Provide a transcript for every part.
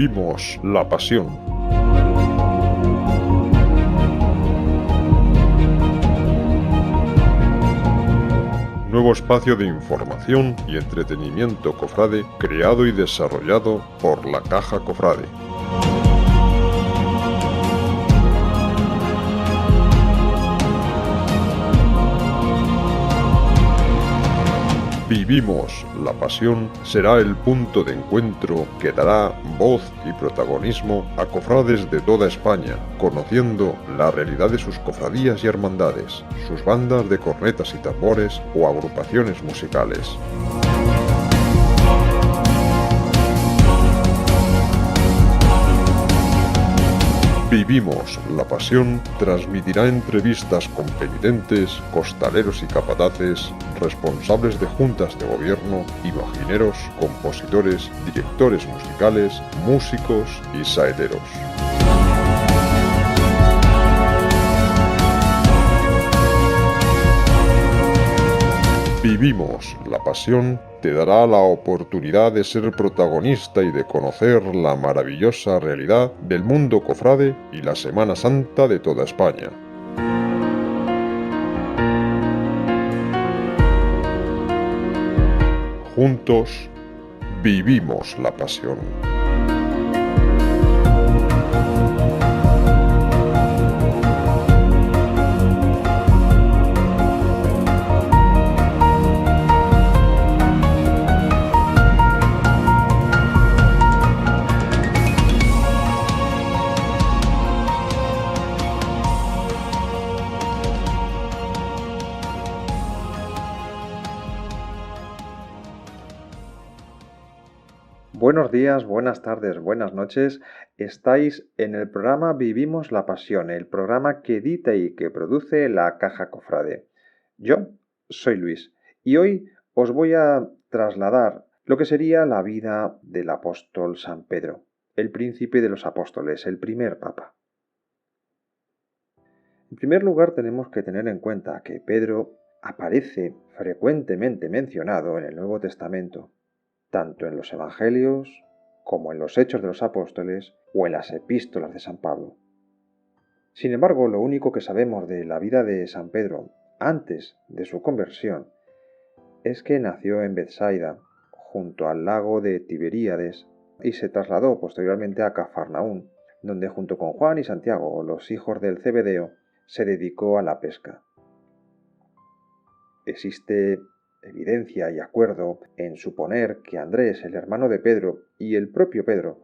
Vivimos la pasión. Nuevo espacio de información y entretenimiento cofrade creado y desarrollado por La Caja Cofrade. Vivimos la pasión será el punto de encuentro que dará voz y protagonismo a cofrades de toda España, conociendo la realidad de sus cofradías y hermandades, sus bandas de cornetas y tambores o agrupaciones musicales. Vivimos la pasión transmitirá entrevistas con penitentes, costaleros y capataces, responsables de juntas de gobierno, imagineros, compositores, directores musicales, músicos y saeteros. Vivimos la pasión te dará la oportunidad de ser protagonista y de conocer la maravillosa realidad del mundo cofrade y la Semana Santa de toda España. Juntos vivimos la pasión. Buenos días, buenas tardes, buenas noches. Estáis en el programa Vivimos la Pasión, el programa que edita y que produce La Caja Cofrade. Yo soy Luis y hoy os voy a trasladar lo que sería la vida del apóstol San Pedro, el príncipe de los apóstoles, el primer papa. En primer lugar, tenemos que tener en cuenta que Pedro aparece frecuentemente mencionado en el Nuevo Testamento, tanto en los Evangelios como en los Hechos de los Apóstoles o en las epístolas de San Pablo. Sin embargo, lo único que sabemos de la vida de San Pedro antes de su conversión es que nació en Betsaida, junto al lago de Tiberíades, y se trasladó posteriormente a Cafarnaún, donde junto con Juan y Santiago, los hijos del Zebedeo, se dedicó a la pesca. Existe evidencia y acuerdo en suponer que Andrés, el hermano de Pedro, y el propio Pedro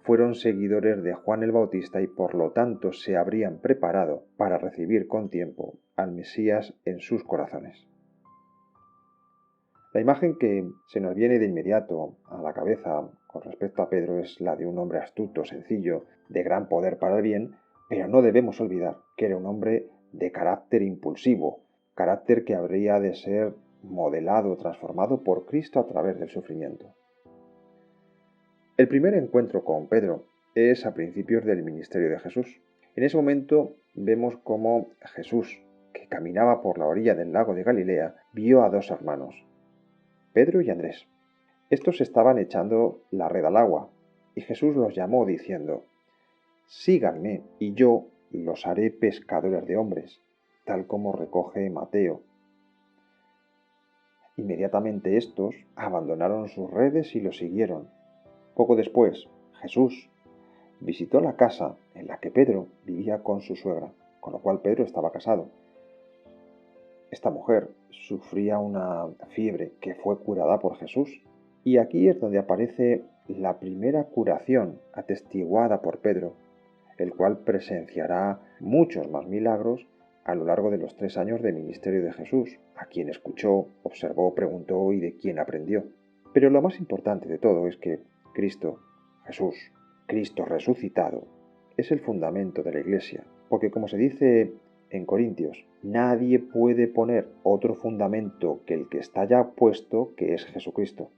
fueron seguidores de Juan el Bautista y por lo tanto se habrían preparado para recibir con tiempo al Mesías en sus corazones. La imagen que se nos viene de inmediato a la cabeza con respecto a Pedro es la de un hombre astuto, sencillo, de gran poder para el bien, pero no debemos olvidar que era un hombre de carácter impulsivo, carácter que habría de ser modelado, transformado por Cristo a través del sufrimiento. El primer encuentro con Pedro es a principios del ministerio de Jesús. En ese momento vemos cómo Jesús, que caminaba por la orilla del lago de Galilea, vio a dos hermanos, Pedro y Andrés. Estos estaban echando la red al agua, y Jesús los llamó diciendo: «Síganme, y yo los haré pescadores de hombres», tal como recoge Mateo. Inmediatamente estos abandonaron sus redes y lo siguieron. Poco después, Jesús visitó la casa en la que Pedro vivía con su suegra, con lo cual Pedro estaba casado. Esta mujer sufría una fiebre que fue curada por Jesús, y aquí es donde aparece la primera curación atestiguada por Pedro, el cual presenciará muchos más milagros a lo largo de los 3 años de ministerio de Jesús, a quien escuchó, observó, preguntó y de quien aprendió. Pero lo más importante de todo es que Cristo, Jesús, Cristo resucitado, es el fundamento de la Iglesia, porque como se dice en Corintios, nadie puede poner otro fundamento que el que está ya puesto, que es Jesucristo.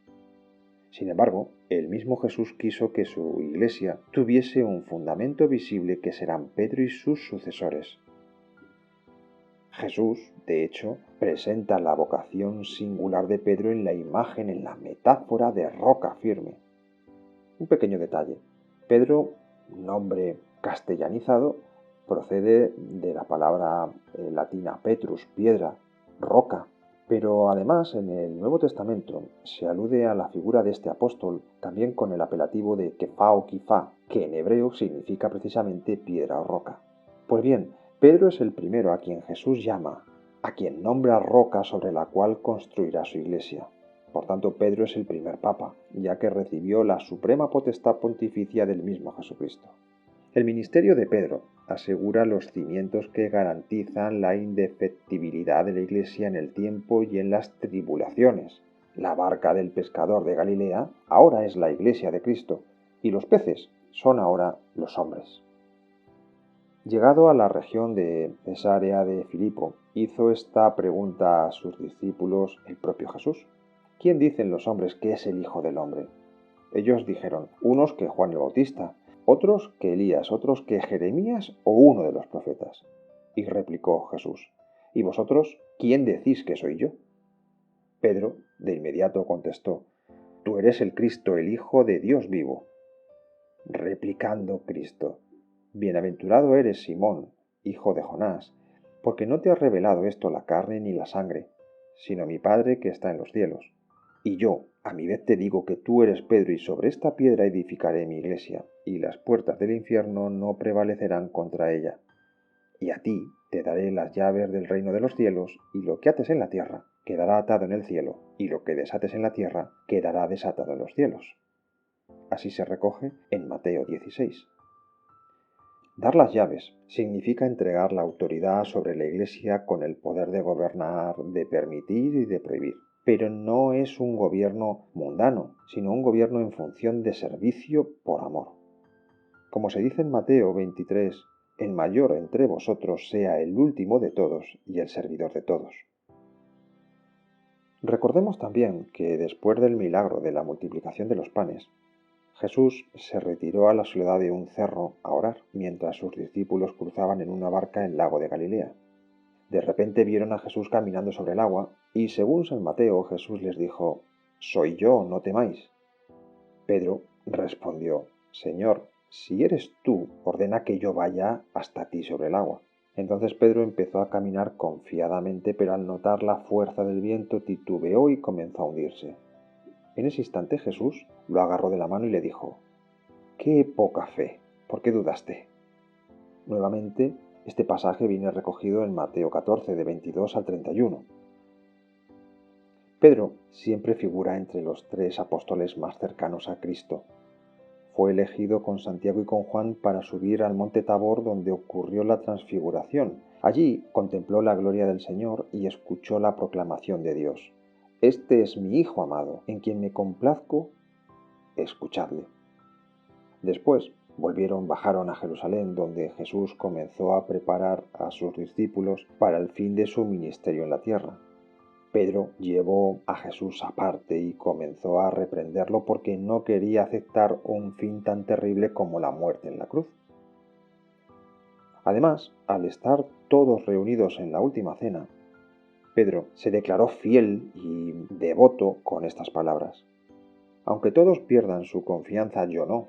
Sin embargo, el mismo Jesús quiso que su Iglesia tuviese un fundamento visible que serán Pedro y sus sucesores. Jesús, de hecho, presenta la vocación singular de Pedro en la imagen, en la metáfora de roca firme. Un pequeño detalle. Pedro, nombre castellanizado, procede de la palabra latina petrus, piedra, roca. Pero además en el Nuevo Testamento se alude a la figura de este apóstol también con el apelativo de Kefá o Kifá, que en hebreo significa precisamente piedra o roca. Pues bien, Pedro es el primero a quien Jesús llama, a quien nombra roca sobre la cual construirá su iglesia. Por tanto, Pedro es el primer papa, ya que recibió la suprema potestad pontificia del mismo Jesucristo. El ministerio de Pedro asegura los cimientos que garantizan la indefectibilidad de la Iglesia en el tiempo y en las tribulaciones. La barca del pescador de Galilea ahora es la Iglesia de Cristo, y los peces son ahora los hombres. Llegado a la región de Cesarea de Filipo, hizo esta pregunta a sus discípulos el propio Jesús. ¿Quién dicen los hombres que es el Hijo del Hombre? Ellos dijeron, unos que Juan el Bautista, otros que Elías, otros que Jeremías o uno de los profetas. Y replicó Jesús, ¿y vosotros quién decís que soy yo? Pedro de inmediato contestó, tú eres el Cristo, el Hijo de Dios vivo. Replicando Cristo, bienaventurado eres Simón, hijo de Jonás, porque no te ha revelado esto la carne ni la sangre, sino mi Padre que está en los cielos. Y yo, a mi vez te digo que tú eres Pedro, y sobre esta piedra edificaré mi iglesia, y las puertas del infierno no prevalecerán contra ella. Y a ti te daré las llaves del reino de los cielos, y lo que ates en la tierra quedará atado en el cielo, y lo que desates en la tierra quedará desatado en los cielos. Así se recoge en Mateo 16. Dar las llaves significa entregar la autoridad sobre la iglesia con el poder de gobernar, de permitir y de prohibir. Pero no es un gobierno mundano, sino un gobierno en función de servicio por amor. Como se dice en Mateo 23, el mayor entre vosotros sea el último de todos y el servidor de todos. Recordemos también que después del milagro de la multiplicación de los panes, Jesús se retiró a la soledad de un cerro a orar, mientras sus discípulos cruzaban en una barca el lago de Galilea. De repente vieron a Jesús caminando sobre el agua, y según San Mateo, Jesús les dijo, «Soy yo, no temáis». Pedro respondió, «Señor, si eres tú, ordena que yo vaya hasta ti sobre el agua». Entonces Pedro empezó a caminar confiadamente, pero al notar la fuerza del viento titubeó y comenzó a hundirse. En ese instante Jesús lo agarró de la mano y le dijo, «¡Qué poca fe! ¿Por qué dudaste?». Nuevamente, este pasaje viene recogido en Mateo 14, de 22 al 31. Pedro siempre figura entre los tres apóstoles más cercanos a Cristo. Fue elegido con Santiago y con Juan para subir al monte Tabor, donde ocurrió la transfiguración. Allí contempló la gloria del Señor y escuchó la proclamación de Dios. «Este es mi Hijo amado, en quien me complazco, escuchadle». Después bajaron a Jerusalén, donde Jesús comenzó a preparar a sus discípulos para el fin de su ministerio en la tierra. Pedro llevó a Jesús aparte y comenzó a reprenderlo porque no quería aceptar un fin tan terrible como la muerte en la cruz. Además, al estar todos reunidos en la última cena, Pedro se declaró fiel y devoto con estas palabras. «Aunque todos pierdan su confianza, yo no»,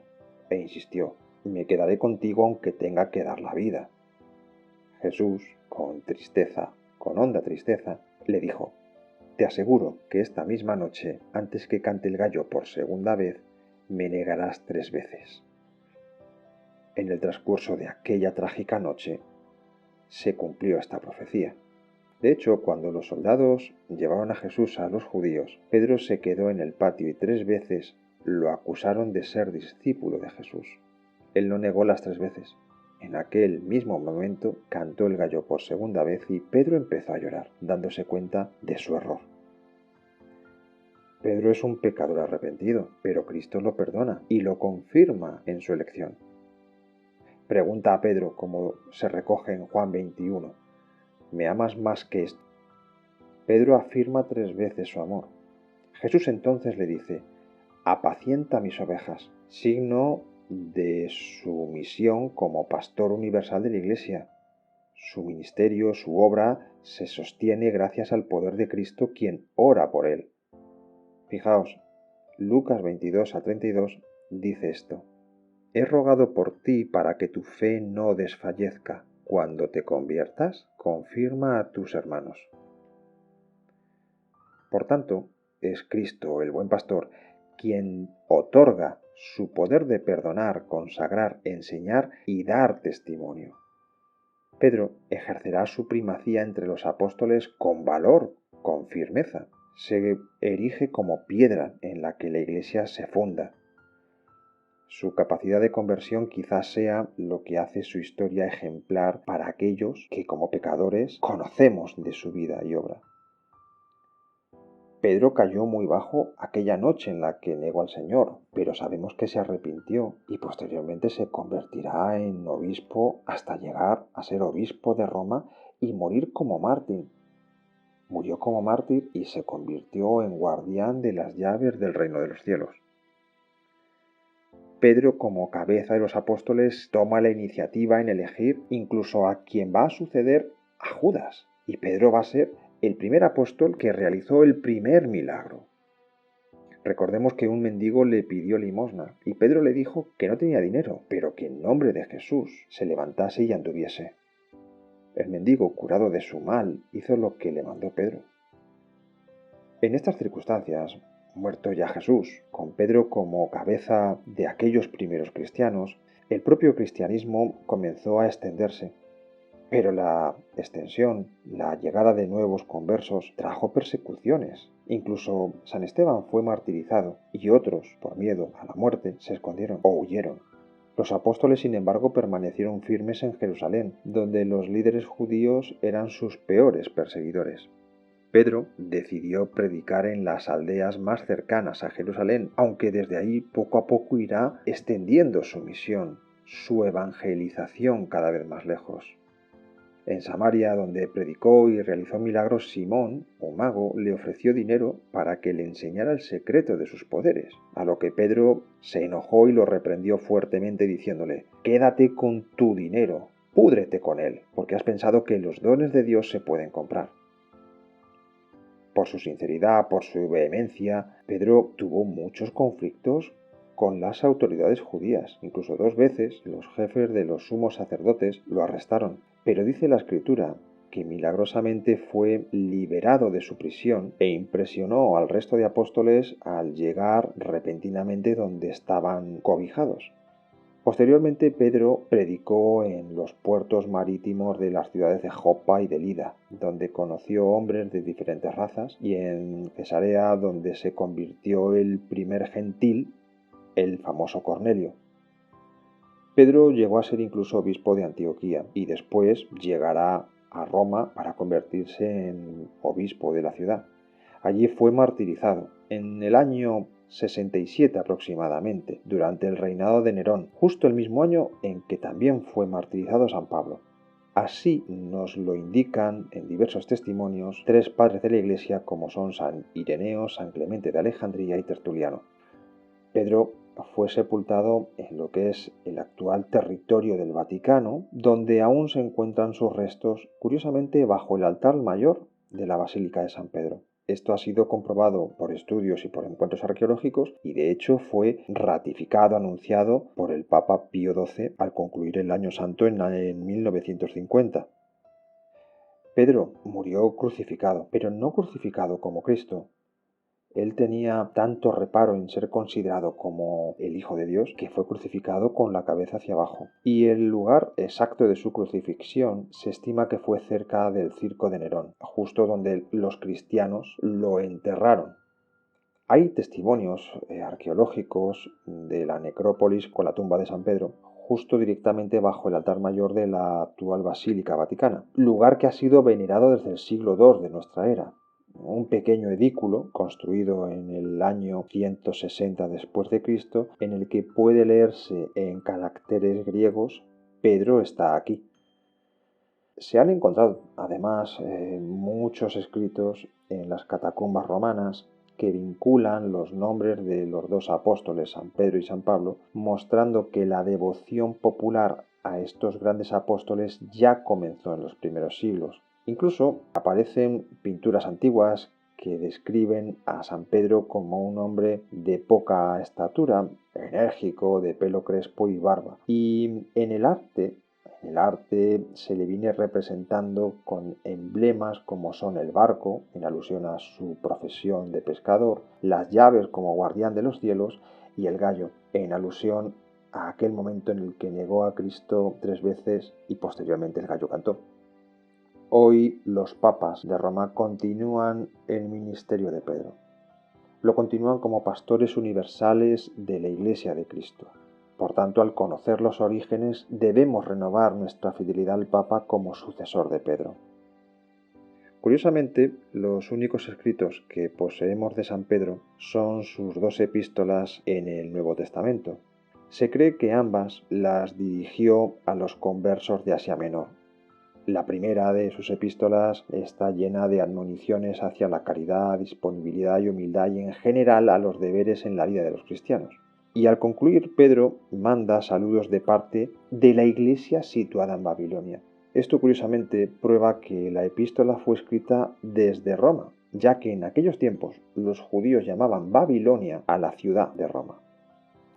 e insistió, «me quedaré contigo aunque tenga que dar la vida». Jesús, con honda tristeza, le dijo, «Te aseguro que esta misma noche, antes que cante el gallo por segunda vez, me negarás 3 veces». En el transcurso de aquella trágica noche, se cumplió esta profecía. De hecho, cuando los soldados llevaron a Jesús a los judíos, Pedro se quedó en el patio y 3 veces lo acusaron de ser discípulo de Jesús. Él no negó las 3 veces. En aquel mismo momento cantó el gallo por segunda vez y Pedro empezó a llorar, dándose cuenta de su error. Pedro es un pecador arrepentido, pero Cristo lo perdona y lo confirma en su elección. Pregunta a Pedro, como se recoge en Juan 21, «¿Me amas más que esto?». Pedro afirma 3 veces su amor. Jesús entonces le dice, «Apacienta mis ovejas», signo de su misión como pastor universal de la Iglesia. Su ministerio, su obra, se sostiene gracias al poder de Cristo, quien ora por él. Fijaos, Lucas 22 a 32 dice esto, he rogado por ti para que tu fe no desfallezca. Cuando te conviertas, confirma a tus hermanos. Por tanto, es Cristo, el buen pastor, quien otorga su poder de perdonar, consagrar, enseñar y dar testimonio. Pedro ejercerá su primacía entre los apóstoles con valor, con firmeza. Se erige como piedra en la que la Iglesia se funda. Su capacidad de conversión quizás sea lo que hace su historia ejemplar para aquellos que como pecadores conocemos de su vida y obra. Pedro cayó muy bajo aquella noche en la que negó al Señor, pero sabemos que se arrepintió y posteriormente se convertirá en obispo hasta llegar a ser obispo de Roma y morir como mártir. Murió como mártir y se convirtió en guardián de las llaves del reino de los cielos. Pedro, como cabeza de los apóstoles, toma la iniciativa en elegir incluso a quien va a suceder a Judas, y Pedro va a ser el primer apóstol que realizó el primer milagro. Recordemos que un mendigo le pidió limosna y Pedro le dijo que no tenía dinero, pero que en nombre de Jesús se levantase y anduviese. El mendigo, curado de su mal, hizo lo que le mandó Pedro. En estas circunstancias, muerto ya Jesús, con Pedro como cabeza de aquellos primeros cristianos, el propio cristianismo comenzó a extenderse. Pero la extensión, la llegada de nuevos conversos, trajo persecuciones. Incluso San Esteban fue martirizado y otros, por miedo a la muerte, se escondieron o huyeron. Los apóstoles, sin embargo, permanecieron firmes en Jerusalén, donde los líderes judíos eran sus peores perseguidores. Pedro decidió predicar en las aldeas más cercanas a Jerusalén, aunque desde ahí poco a poco irá extendiendo su misión, su evangelización cada vez más lejos. En Samaria, donde predicó y realizó milagros, Simón, un mago, le ofreció dinero para que le enseñara el secreto de sus poderes, a lo que Pedro se enojó y lo reprendió fuertemente diciéndole: «Quédate con tu dinero, púdrete con él, porque has pensado que los dones de Dios se pueden comprar». Por su sinceridad, por su vehemencia, Pedro tuvo muchos conflictos con las autoridades judías. Incluso 2 veces los jefes de los sumos sacerdotes lo arrestaron. Pero dice la Escritura que milagrosamente fue liberado de su prisión e impresionó al resto de apóstoles al llegar repentinamente donde estaban cobijados. Posteriormente, Pedro predicó en los puertos marítimos de las ciudades de Jopa y de Lida, donde conoció hombres de diferentes razas, y en Cesarea, donde se convirtió el primer gentil, el famoso Cornelio. Pedro llegó a ser incluso obispo de Antioquía y después llegará a Roma para convertirse en obispo de la ciudad. Allí fue martirizado. En el año 67 aproximadamente, durante el reinado de Nerón, justo el mismo año en que también fue martirizado San Pablo. Así nos lo indican en diversos testimonios 3 padres de la Iglesia como son San Ireneo, San Clemente de Alejandría y Tertuliano. Pedro fue sepultado en lo que es el actual territorio del Vaticano, donde aún se encuentran sus restos, curiosamente bajo el altar mayor de la Basílica de San Pedro. Esto ha sido comprobado por estudios y por encuentros arqueológicos y de hecho fue ratificado, anunciado por el Papa Pío XII al concluir el Año Santo en 1950. Pedro murió crucificado, pero no crucificado como Cristo. Él tenía tanto reparo en ser considerado como el Hijo de Dios que fue crucificado con la cabeza hacia abajo. Y el lugar exacto de su crucifixión se estima que fue cerca del Circo de Nerón, justo donde los cristianos lo enterraron. Hay testimonios arqueológicos de la necrópolis con la tumba de San Pedro, justo directamente bajo el altar mayor de la actual Basílica Vaticana, lugar que ha sido venerado desde el siglo II de nuestra era. Un pequeño edículo construido en el año 160 después de Cristo, en el que puede leerse en caracteres griegos: Pedro está aquí. Se han encontrado además muchos escritos en las catacumbas romanas que vinculan los nombres de los 2 apóstoles, San Pedro y San Pablo, mostrando que la devoción popular a estos grandes apóstoles ya comenzó en los primeros siglos. Incluso aparecen pinturas antiguas que describen a San Pedro como un hombre de poca estatura, enérgico, de pelo crespo y barba. Y en el arte se le viene representando con emblemas como son el barco, en alusión a su profesión de pescador, las llaves como guardián de los cielos y el gallo, en alusión a aquel momento en el que negó a Cristo 3 veces y posteriormente el gallo cantó. Hoy los papas de Roma continúan el ministerio de Pedro. Lo continúan como pastores universales de la Iglesia de Cristo. Por tanto, al conocer los orígenes, debemos renovar nuestra fidelidad al Papa como sucesor de Pedro. Curiosamente, los únicos escritos que poseemos de San Pedro son sus 2 epístolas en el Nuevo Testamento. Se cree que ambas las dirigió a los conversos de Asia Menor. La primera de sus epístolas está llena de admoniciones hacia la caridad, disponibilidad y humildad y en general a los deberes en la vida de los cristianos. Y al concluir, Pedro manda saludos de parte de la iglesia situada en Babilonia. Esto curiosamente prueba que la epístola fue escrita desde Roma, ya que en aquellos tiempos los judíos llamaban Babilonia a la ciudad de Roma.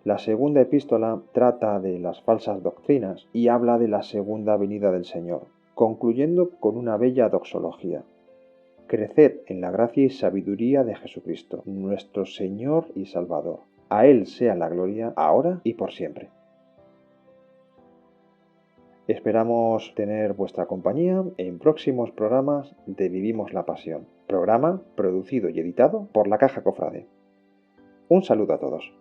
La segunda epístola trata de las falsas doctrinas y habla de la segunda venida del Señor, concluyendo con una bella doxología. Creced en la gracia y sabiduría de Jesucristo, nuestro Señor y Salvador. A Él sea la gloria, ahora y por siempre. Esperamos tener vuestra compañía en próximos programas de Vivimos la Pasión, programa producido y editado por La Caja Cofrade. Un saludo a todos.